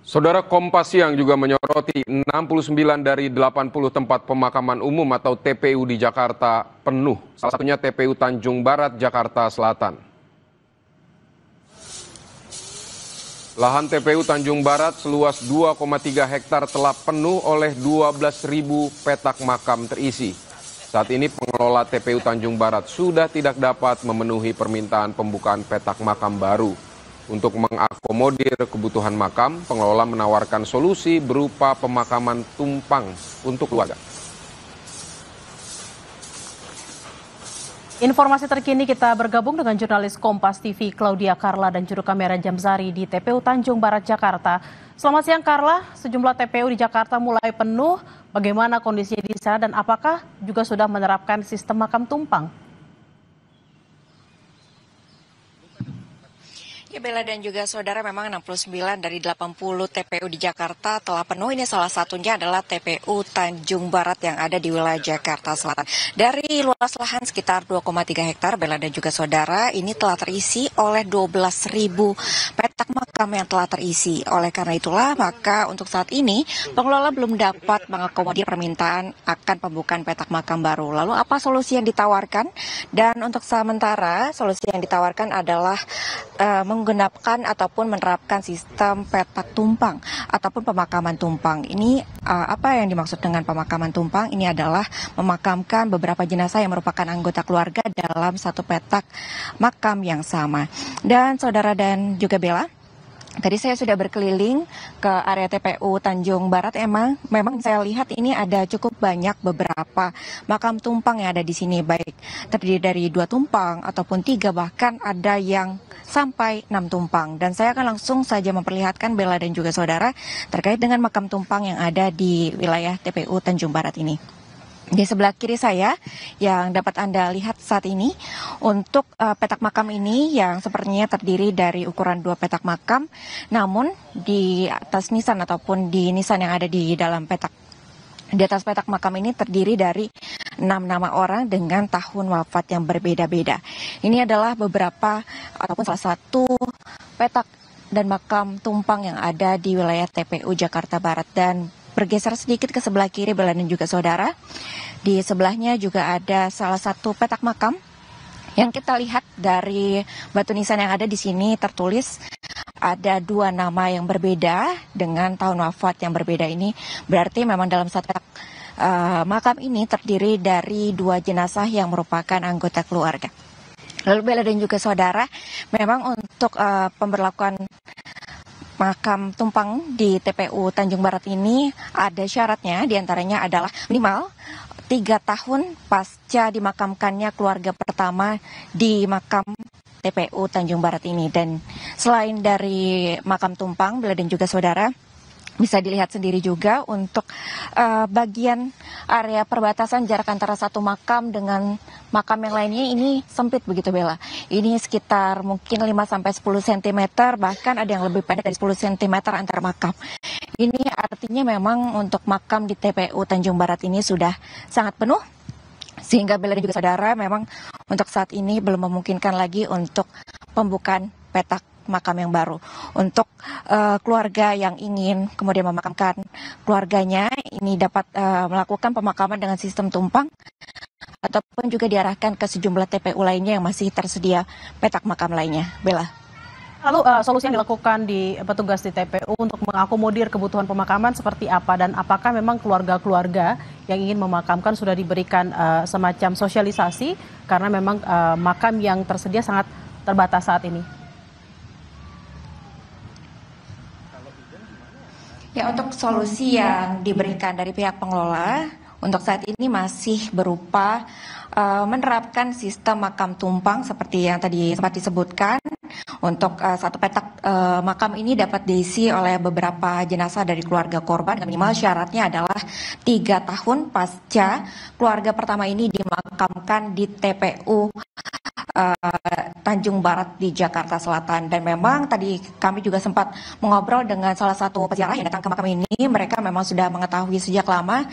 Saudara, Kompas Siang juga menyoroti 69 dari 80 tempat pemakaman umum atau TPU di Jakarta penuh. Salah satunya TPU Tanjung Barat, Jakarta Selatan. Lahan TPU Tanjung Barat seluas 2,3 hektar telah penuh oleh 12.000 petak makam terisi. Saat ini pengelola TPU Tanjung Barat sudah tidak dapat memenuhi permintaan pembukaan petak makam baru. Untuk mengakomodir kebutuhan makam, pengelola menawarkan solusi berupa pemakaman tumpang untuk keluarga. Informasi terkini kita bergabung dengan jurnalis Kompas TV Claudia Carla dan juru kamera Jamzari di TPU Tanjung Barat, Jakarta. Selamat siang Carla, sejumlah TPU di Jakarta mulai penuh. Bagaimana kondisi di sana dan apakah juga sudah menerapkan sistem makam tumpang? Ya Bella dan juga saudara, memang 69 dari 80 TPU di Jakarta telah penuh. Ini salah satunya adalah TPU Tanjung Barat yang ada di wilayah Jakarta Selatan. Dari luas lahan sekitar 2,3 hektar, Bella dan juga saudara, ini telah terisi oleh 12.000 petak makam yang telah terisi. Oleh karena itulah, maka untuk saat ini pengelola belum dapat mengakomodir permintaan akan pembukaan petak makam baru. Lalu apa solusi yang ditawarkan? Dan untuk sementara, solusi yang ditawarkan adalah menggunakan ataupun menerapkan sistem petak tumpang ataupun pemakaman tumpang. Ini apa yang dimaksud dengan pemakaman tumpang? Ini adalah memakamkan beberapa jenazah yang merupakan anggota keluarga dalam satu petak makam yang sama. Dan saudara dan juga Bella, tadi saya sudah berkeliling ke area TPU Tanjung Barat. Memang saya lihat ini ada cukup banyak beberapa makam tumpang yang ada di sini, baik terdiri dari 2 tumpang ataupun 3, bahkan ada yang sampai 6 tumpang. Dan saya akan langsung saja memperlihatkan Bella dan juga saudara terkait dengan makam tumpang yang ada di wilayah TPU Tanjung Barat ini. Di sebelah kiri saya yang dapat Anda lihat saat ini, untuk petak makam ini yang sepertinya terdiri dari ukuran 2 petak makam, namun di atas nisan ataupun di nisan yang ada di dalam di atas petak makam ini terdiri dari 6 nama orang dengan tahun wafat yang berbeda-beda. Ini adalah beberapa ataupun salah satu petak dan makam tumpang yang ada di wilayah TPU Jakarta Barat. Dan bergeser sedikit ke sebelah kiri Bella dan juga saudara, di sebelahnya juga ada salah satu petak makam yang kita lihat dari batu nisan yang ada di sini tertulis ada 2 nama yang berbeda dengan tahun wafat yang berbeda. Ini berarti memang dalam satu petak makam ini terdiri dari 2 jenazah yang merupakan anggota keluarga. Lalu Bella dan juga saudara, memang untuk pemberlakuan makam tumpang di TPU Tanjung Barat ini ada syaratnya, diantaranya adalah minimal 3 tahun pasca dimakamkannya keluarga pertama di makam TPU Tanjung Barat ini. Dan selain dari makam tumpang, Bella dan juga saudara, bisa dilihat sendiri juga untuk bagian area perbatasan jarak antara satu makam dengan makam yang lainnya ini sempit begitu Bella. Ini sekitar mungkin 5-10 cm, bahkan ada yang lebih pendek dari 10 cm antar makam. Ini artinya memang untuk makam di TPU Tanjung Barat ini sudah sangat penuh, sehingga Bella dan juga saudara memang untuk saat ini belum memungkinkan lagi untuk pembukaan petak makam yang baru. Untuk keluarga yang ingin kemudian memakamkan keluarganya, ini dapat melakukan pemakaman dengan sistem tumpang ataupun juga diarahkan ke sejumlah TPU lainnya yang masih tersedia petak makam lainnya. Bella. Lalu solusi yang dilakukan di petugas di TPU untuk mengakomodir kebutuhan pemakaman seperti apa, dan apakah memang keluarga-keluarga yang ingin memakamkan sudah diberikan semacam sosialisasi karena memang makam yang tersedia sangat terbatas saat ini? Ya, untuk solusi yang diberikan dari pihak pengelola untuk saat ini masih berupa menerapkan sistem makam tumpang seperti yang tadi sempat disebutkan. Untuk satu petak makam ini dapat diisi oleh beberapa jenazah dari keluarga korban. Minimal syaratnya adalah 3 tahun pasca keluarga pertama ini dimakamkan di TPU Tanjung Barat di Jakarta Selatan. Dan memang tadi kami juga sempat mengobrol dengan salah satu peziarah yang datang ke makam ini. Mereka memang sudah mengetahui sejak lama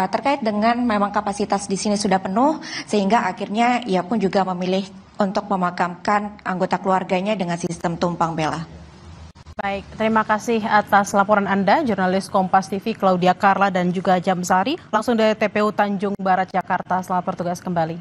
terkait dengan memang kapasitas di sini sudah penuh, sehingga akhirnya ia pun juga memilih untuk memakamkan anggota keluarganya dengan sistem tumpang, Bella. Baik, terima kasih atas laporan Anda, jurnalis Kompas TV Claudia Carla dan juga Jamsari, langsung dari TPU Tanjung Barat, Jakarta. Selamat bertugas kembali.